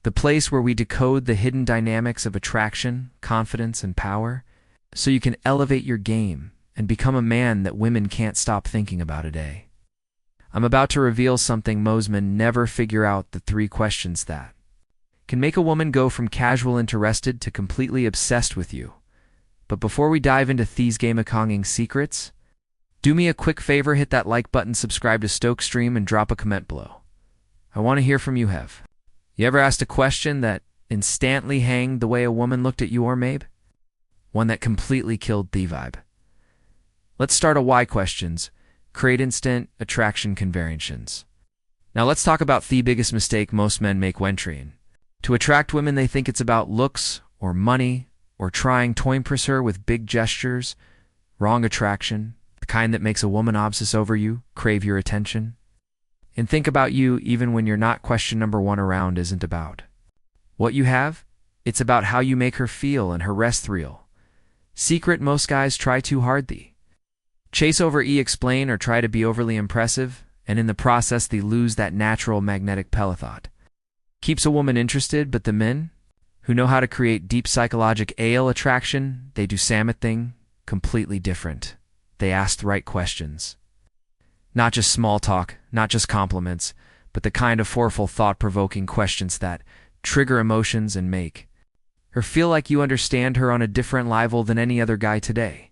the place where we decode the hidden dynamics of attraction, confidence, and power, so you can elevate your game and become a man that women can't stop thinking about a day. I'm about to reveal something most men never figure out: the 3 questions that can make a woman go from casual interested to completely obsessed with you. But before we dive into these game-a-konging secrets, do me a quick favor, hit that like button, subscribe to Stoke Stream, and drop a comment below. I want to hear from you, Hev. You ever asked a question that instantly hanged the way a woman looked at you, or maybe one that completely killed the vibe? Let's start a why questions, create instant attraction conversations. Now let's talk about the biggest mistake most men make when trying to attract women. They think it's about looks or money or trying to impress her with big gestures. Wrong. Attraction, the kind that makes a woman obsess over you, crave your attention, and think about you even when you're not. Question number 1 around isn't about what you have, it's about how you make her feel and her rest real. Secret: most guys try too hard. They chase over, explain, or try to be overly impressive, and in the process they lose that natural magnetic pull thought keeps a woman interested. But the men who know how to create deep psychological attraction, they do something completely different. They ask the right questions. Not just small talk, not just compliments, but the kind of forceful, thought-provoking questions that trigger emotions and make her feel like you understand her on a different level than any other guy today.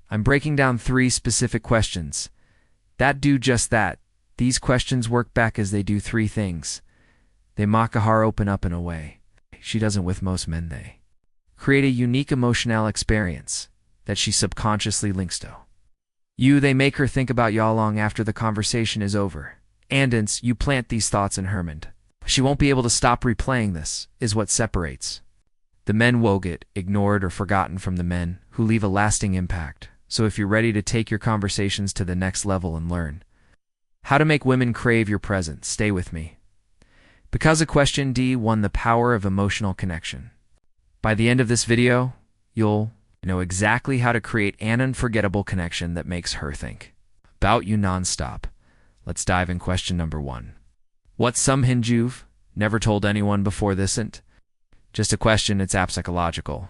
I'm breaking down 3 specific questions that do just that. These questions work back as they do 3 things. They make a heart open up in a way she doesn't with most men. They create a unique emotional experience that she subconsciously links to you. They make her think about y'all long after the conversation is over. And once you plant these thoughts in her mind, she won't be able to stop replaying. This is what separates the men who get ignored or forgotten from the men who leave a lasting impact. So if you're ready to take your conversations to the next level and learn how to make women crave your presence, stay with me. Because of question D1, the power of emotional connection. By the end of this video, you'll know exactly how to create an unforgettable connection that makes her think about you nonstop. Let's dive in. Question number 1. What's something you've never told anyone before? This isn't just a question, it's psychological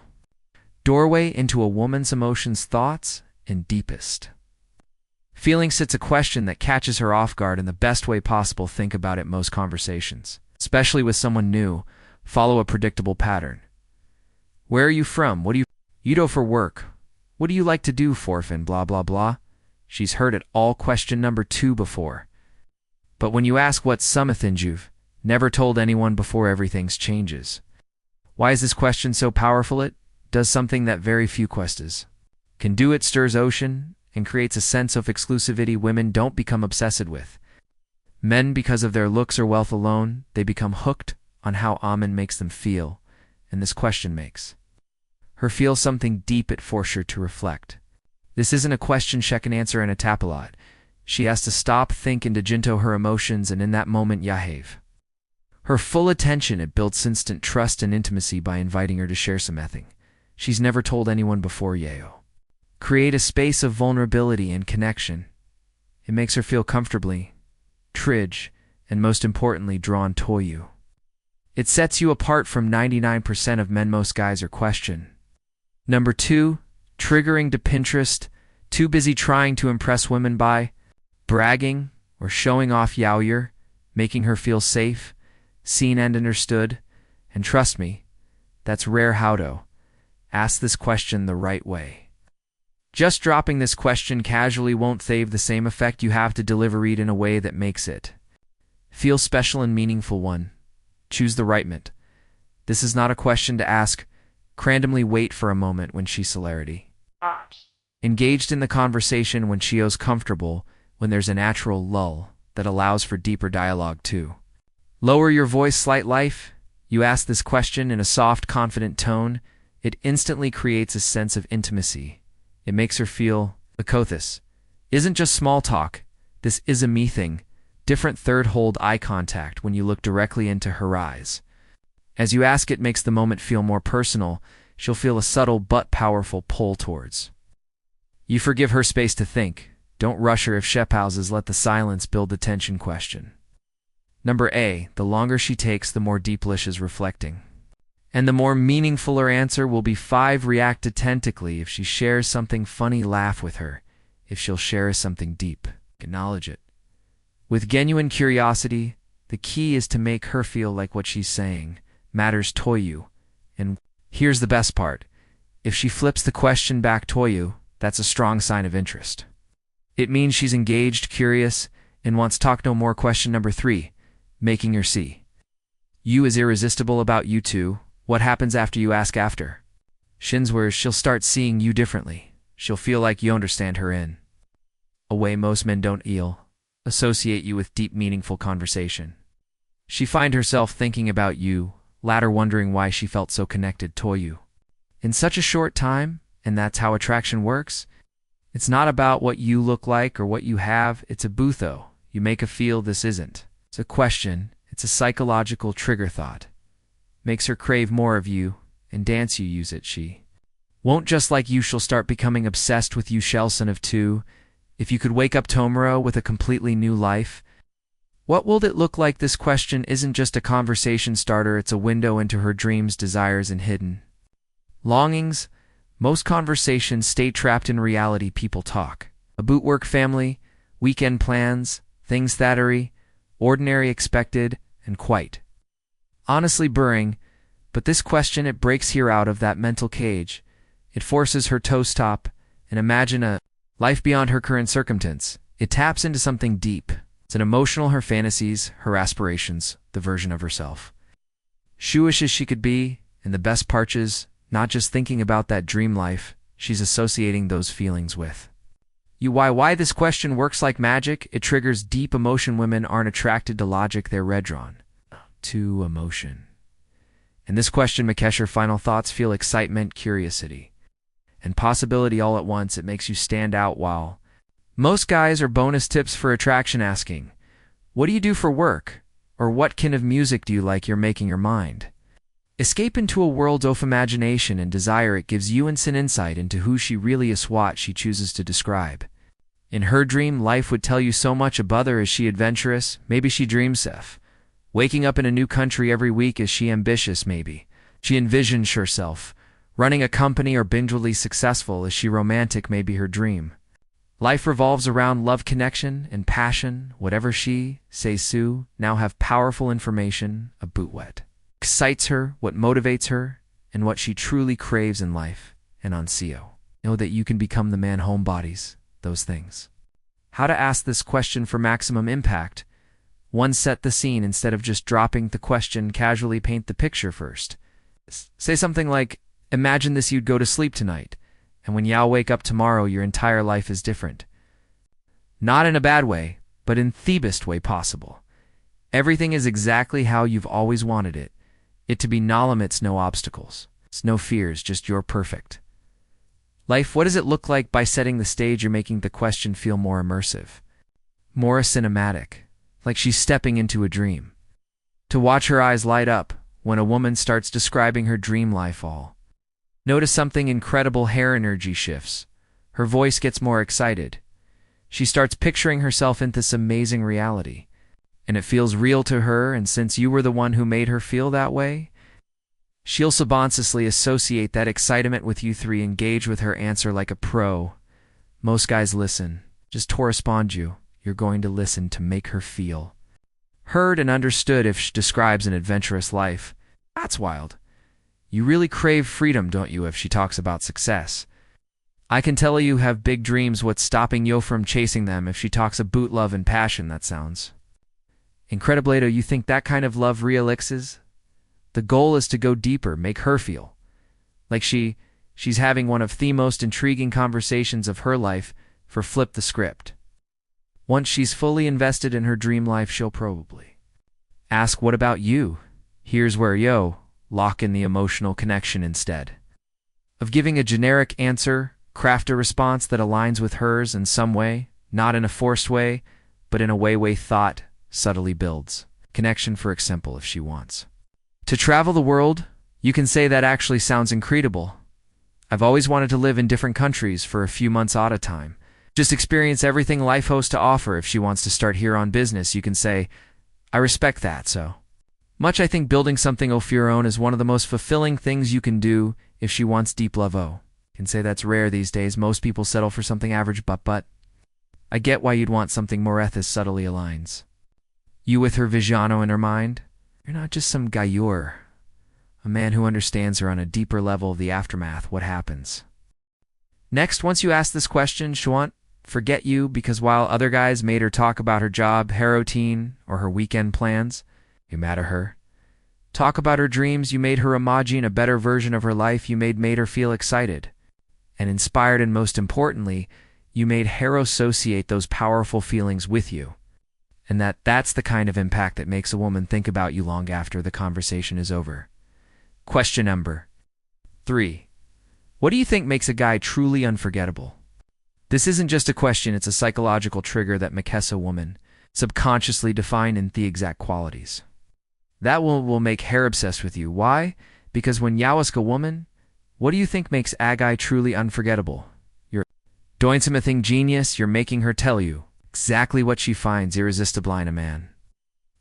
doorway into a woman's emotions, thoughts, and deepest feelings. It's a question that catches her off guard in the best way possible. Think about it. Most conversations, especially with someone new, follow a predictable pattern. Where are you from? What do you do for work? What do you like to do for fun? Blah, blah, blah. She's heard it all. Question number 2 before. But when you ask what's something you've never told anyone before, everything changes. Why is this question so powerful? It does something that very few questions can do. It stirs ocean and creates a sense of exclusivity. Women don't become obsessed with men because of their looks or wealth alone. They become hooked on how a man makes them feel, and this question makes her feel something deep. It forces her to reflect. This isn't a question check and answer and a tap a lot. She has to stop, think, and digento her emotions, and in that moment, have her full attention. It builds instant trust and intimacy by inviting her to share something she's never told anyone before. Create a space of vulnerability and connection. It makes her feel comfortably, tridge, and most importantly, drawn to you. It sets you apart from 99% of men. Most guys are question number 2, triggering to Pinterest, too busy trying to impress women by bragging or showing off. You're making her feel safe, seen, and understood. And trust me, that's rare. How to ask this question the right way. Just dropping this question casually won't save the same effect. You have to deliver it in a way that makes it feel special and meaningful. 1. Choose the right moment. This is not a question to ask randomly. Wait for a moment when she's celerity engaged in the conversation, when she feels comfortable, when there's a natural lull that allows for deeper dialogue. 2. Lower your voice slight. Life. You ask this question in a soft, confident tone. It instantly creates a sense of intimacy. It makes her feel this isn't just small talk. This is a me thing. Different. 3rd, hold eye contact when you look directly into her eyes. As you ask, it makes the moment feel more personal. She'll feel a subtle but powerful pull towards you. Forgive her space to think. Don't rush her. If she pauses, let the silence build the tension. Question Number A, the longer she takes, the more deeplish is reflecting. And the more meaningful her answer will be. 5, react authentically. If she shares something funny, laugh with her. If she'll share something deep, acknowledge it. With genuine curiosity, the key is to make her feel like what she's saying matters to you. And here's the best part. If she flips the question back to you, that's a strong sign of interest. It means she's engaged, curious, and wants to talk no more. Question number 3, making her see you is irresistible about you too. What happens after you ask after? Shinswers, she'll start seeing you differently. She'll feel like you understand her in a way most men don't. Associate you with deep, meaningful conversation. She find herself thinking about you, later wondering why she felt so connected to you in such a short time, and that's how attraction works. It's not about what you look like or what you have, it's a butho. You make her feel this isn't. It's a question, it's a psychological trigger thought. Makes her crave more of you, and dance you use it. She won't just like you, she'll start becoming obsessed with you. Shelson of 2, if you could wake up tomorrow with a completely new life, what will it look like? This question isn't just a conversation starter, it's a window into her dreams, desires, and hidden longings. Most conversations stay trapped in reality. People talk about work, family, weekend plans, things that are ordinary, expected, and quite honestly boring. But this question, it breaks her out of that mental cage. It forces her to stop and imagine a life beyond her current circumstance. It taps into something deep. It's an emotional, her fantasies, her aspirations, the version of herself she wishes she could be. And the best part is, not just thinking about that dream life, she's associating those feelings with you. Why this question works like magic. It triggers deep emotion. Women aren't attracted to logic, they're drawn to emotion. And this question makes your final thoughts feel excitement, curiosity, and possibility all at once. It makes you stand out. While most guys are bonus tips for attraction, asking, what do you do for work? Or what kind of music do you like? You're making your mind escape into a world of imagination and desire. It gives you instant insight into who she really is, what she chooses to describe. In her dream life would tell you so much about her. Is she adventurous? Maybe she dreams of waking up in a new country every week. Is she ambitious? Maybe she envisions herself running a company or bingeally successful. Is she romantic? Maybe her dream life revolves around love, connection, and passion. Whatever she says, Sue now have powerful information about what excites her, what motivates her, and what she truly craves in life. And on CO, know that you can become the man homebodies those things. How to ask this question for maximum impact. 1, set the scene. Instead of just dropping the question, casually paint the picture first. Say something like, imagine this, you'd go to sleep tonight, and when y'all wake up tomorrow, your entire life is different. Not in a bad way, but in the best way possible. Everything is exactly how you've always wanted it. It to be, no limits, no obstacles. It's no fears, just your perfect life. What does it look like? By setting the stage, you're making the question feel more immersive, more cinematic, like she's stepping into a dream. To watch her eyes light up when a woman starts describing her dream life. All notice something incredible. Hair energy shifts. Her voice gets more excited. She starts picturing herself in this amazing reality. And it feels real to her, and since you were the one who made her feel that way, she'll subconsciously associate that excitement with you. 3, engage with her answer like a pro. Most guys listen just to respond you. You're going to listen to make her feel heard and understood. If she describes an adventurous life, that's wild. You really crave freedom, don't you? If she talks about success, I can tell you have big dreams. What's stopping you from chasing them? If she talks about love and passion, that sounds incredible. You think that kind of love real exists? The goal is to go deeper, make her feel like she's having one of the most intriguing conversations of her life. For flip the script. Once she's fully invested in her dream life, she'll probably ask, what about you? Here's where lock in the emotional connection. Instead of giving a generic answer, craft a response that aligns with hers in some way, not in a forced way, but in a way thought subtly builds connection. For example, if she wants to travel the world, you can say, that actually sounds incredible. I've always wanted to live in different countries for a few months at a time. Just experience everything life has to offer. If she wants to start here on business, you can say, I respect that so much. I think building something of your own is one of the most fulfilling things you can do if she wants deep love. Can say that's rare these days. Most people settle for something average, but I get why you'd want something more ethis subtly aligns. You with her Vigiano in her mind? You're not just some gailleur, a man who understands her on a deeper level of the aftermath, what happens. Next, once you ask this question, she won't forget you because while other guys made her talk about her job, her routine, or her weekend plans, you matter her. Talk about her dreams, you made her imagine a better version of her life, you made her feel excited and inspired, and most importantly, you made her associate those powerful feelings with you. And that's the kind of impact that makes a woman think about you long after the conversation is over. Question number 3. What do you think makes a guy truly unforgettable? This isn't just a question, it's a psychological trigger that makes a woman subconsciously define in the exact qualities. That will make her obsessed with you. Why? Because when you ask a woman, what do you think makes a guy truly unforgettable? You're doing something genius, you're making her tell you exactly what she finds irresistible in a man.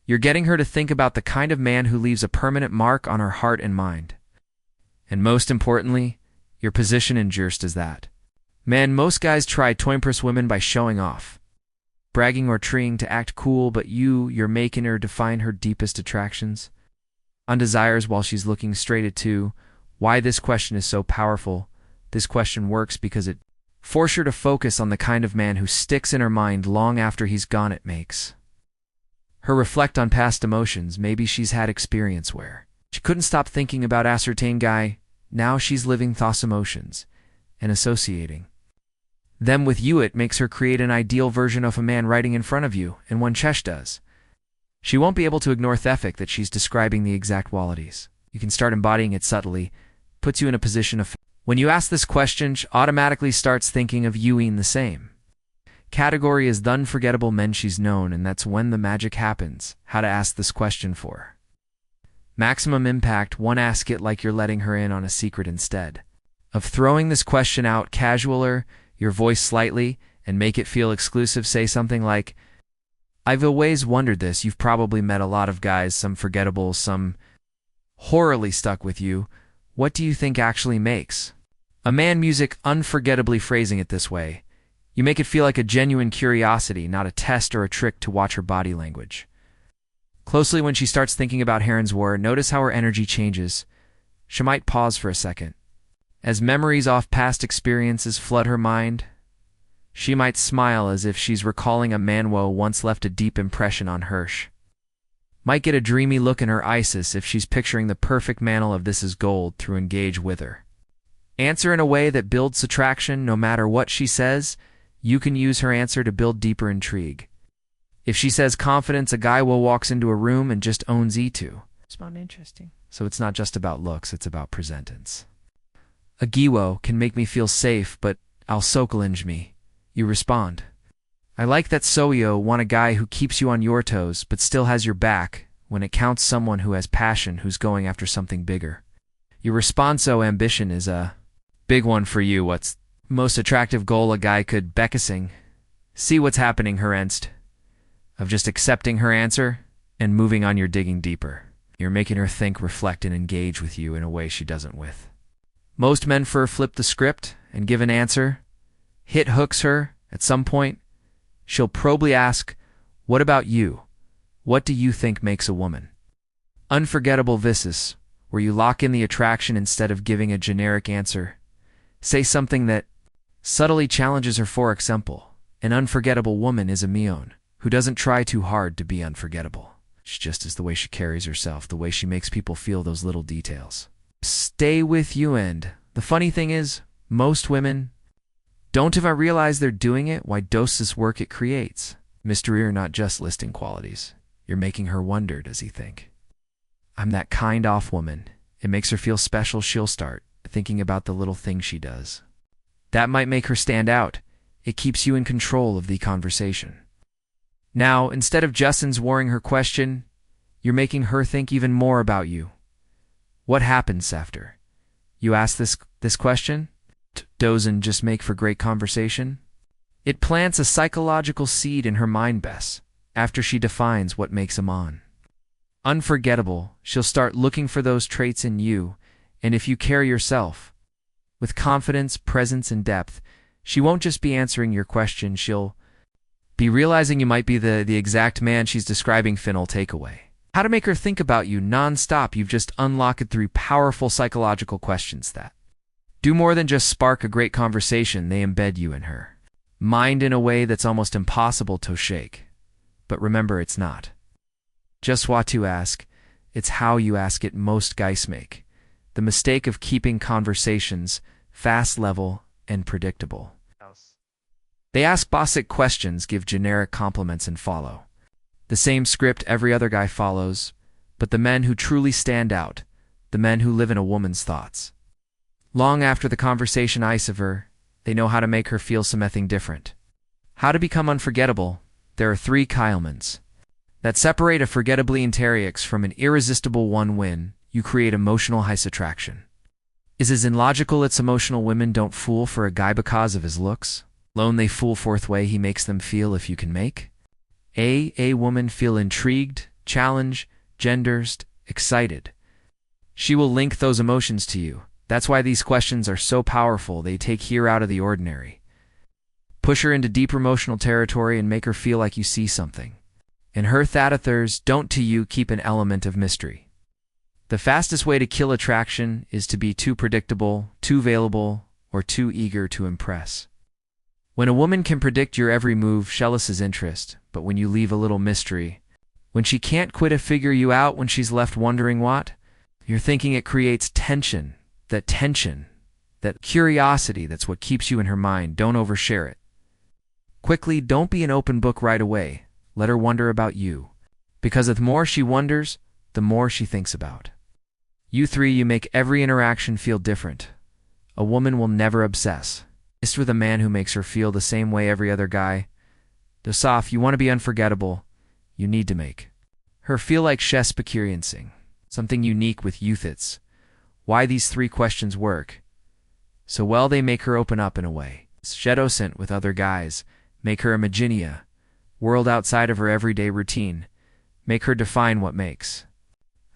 You're getting her to think about the kind of man who leaves a permanent mark on her heart and mind. And most importantly, your position in just as that. Man, most guys try to impress women by showing off, bragging or trying to act cool, but you're making her define her deepest attractions, undesires while she's looking straight at you. Why this question is so powerful? This question works because it forces her to focus on the kind of man who sticks in her mind long after he's gone. It makes her reflect on past emotions. Maybe she's had experience where she couldn't stop thinking about a certain guy. Now she's living those emotions and associating them with you. It makes her create an ideal version of a man writing in front of you, and when Chesh does, she won't be able to ignore the fact that she's describing the exact qualities. You can start embodying it subtly, puts you in a position of... When you ask this question, she automatically starts thinking of you in the same category as the unforgettable men she's known, and that's when the magic happens. How to ask this question for maximum impact. 1. Ask it like you're letting her in on a secret. Instead of throwing this question out casualer, your voice slightly, and make it feel exclusive. Say something like, I've always wondered this. You've probably met a lot of guys, some forgettable, some horribly stuck with you. What do you think actually makes a man music unforgettably? Phrasing it this way, you make it feel like a genuine curiosity, not a test or a trick. To watch her body language closely when she starts thinking about Heron's War. Notice how her energy changes. She might pause for a second. As memories of past experiences flood her mind, she might smile as if she's recalling a man who once left a deep impression on her. Might get a dreamy look in her eyes as if she's picturing the perfect mantle of this is gold through engage with her. Answer in a way that builds attraction. No matter what she says, you can use her answer to build deeper intrigue. If she says confidence, a guy walks into a room and just owns E2. It's not interesting. So it's not just about looks, it's about presentance. A Keyweords can make me feel safe, but I'll sokalinge me. You respond. I like that. So you want a guy who keeps you on your toes, but still has your back when it counts. Someone who has passion, who's going after something bigger. You respond. So ambition is a big one for you. What's most attractive goal a guy could beckissing? See what's happening her enst of just accepting her answer and moving on. You're digging deeper. You're making her think, reflect, and engage with you in a way she doesn't with. Most men flip the script and give an answer. Hit hooks her. At some point, she'll probably ask, what about you? What do you think makes a woman unforgettable? This is where you lock in the attraction instead of giving a generic answer. Say something that subtly challenges her. For example, an unforgettable woman is a meon who doesn't try too hard to be unforgettable. It's just as the way she carries herself, the way she makes people feel, those little details stay with you. And the funny thing is, most women don't even realize they're doing it. Why does work? It creates mystery. Or not just listing qualities. You're making her wonder, does he think I'm that kind of woman? It makes her feel special. She'll start thinking about the little things she does. That might make her stand out. It keeps you in control of the conversation. Now, instead of Justin's warring her question, you're making her think even more about you. What happens after you ask this question? Doesn't just make for great conversation. It plants a psychological seed in her mind. Bess after she defines what makes him on. Unforgettable, she'll start looking for those traits in you, and if you carry yourself with confidence, presence, and depth, she won't just be answering your question, she'll be realizing you might be the exact man she's describing. Final takeaway. How to make her think about you non-stop. You've just unlocked 3 powerful psychological questions that do more than just spark a great conversation, they embed you in her mind in a way that's almost impossible to shake. But remember, it's not just what to ask, it's how you ask it. Most guys make the mistake of keeping conversations fast, level, and predictable. They ask basic questions, give generic compliments, and follow the same script every other guy follows. But the men who truly stand out, the men who live in a woman's thoughts, long after the conversation is over, they know how to make her feel something different. How to become unforgettable. There are 3 key elements that separate a forgettably interrix from an irresistible one. Win, you create emotional high attraction. Is as illogical it's emotional. Women don't fool for a guy because of his looks. Alone they fool forth way he makes them feel. If you can make a woman feel intrigued, challenged, gendered, excited, she will link those emotions to you. That's why these questions are so powerful. They take her out of the ordinary, push her into deep emotional territory, and make her feel like you see something in her that others don't. To you, keep an element of mystery. The fastest way to kill attraction is to be too predictable, too available, or too eager to impress. When a woman can predict your every move, she loses interest. But when you leave a little mystery, when she can't quit to figure you out, when she's left wondering what you're thinking, it creates tension. That tension, that curiosity, that's what keeps you in her mind. Don't overshare it quickly. Don't be an open book right away. Let her wonder about you, because the more she wonders, the more she thinks about you. 3, you make every interaction feel different. A woman will never obsess with a man who makes her feel the same way every other guy. If you want to be unforgettable, you need to make her feel like she's experiencing something unique with youth. It's why these 3 questions work so well. They make her open up in a way shedocent with other guys, make her imagine a world outside of her everyday routine, make her define what makes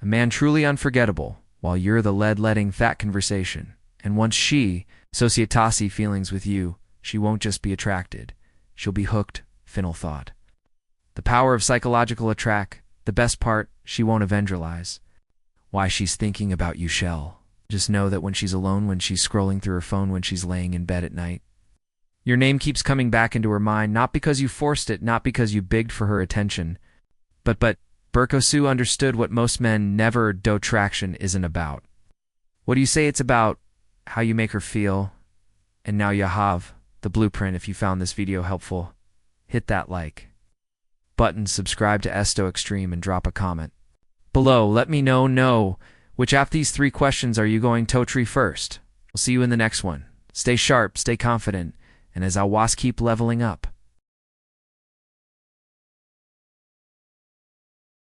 a man truly unforgettable, while you're the letting that conversation. And once she associates feelings with you, she won't just be attracted, she'll be hooked. Final thought. The power of psychological attract. The best part, she won't evangelize why she's thinking about you. Shell just know that when she's alone, when she's scrolling through her phone, when she's laying in bed at night, your name keeps coming back into her mind, not because you forced it, not because you begged for her attention, but Berkosu understood what most men never do. Traction isn't about what do you say, it's about how you make her feel. And now you have the blueprint. If you found this video helpful, hit that like button, subscribe to Esto Extreme, and drop a comment below. Let me know which of these 3 questions are you going to try first. We'll see you in the next one. Stay sharp, stay confident, and as I was, keep leveling up.